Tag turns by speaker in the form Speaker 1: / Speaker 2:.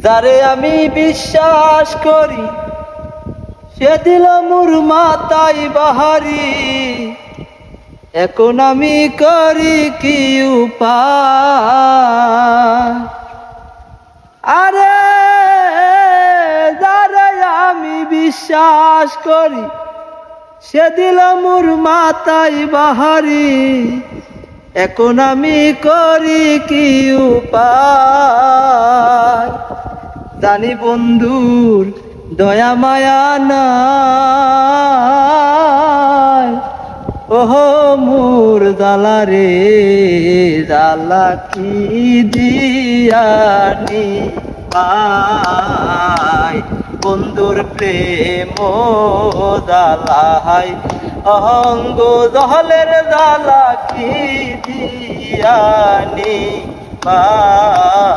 Speaker 1: যারে আমি বিশ্বাস করি সে দিল মোর মাথায় বাহারি, এখন আমি করি কি উপায়? আরে যারে আমি বিশ্বাস করি সে দিল মোর মাথায় বাহারি, এখন আমি করি কি উপায়? জানি বন্ধুর দয়া মায়া নাই, ওহো মোর জালা রে জালা কি দিয়ানি পাই, বন্ধুর প্রেম জালাই অহঙ্গ জহলের জালা কি দিয়ানি পাই।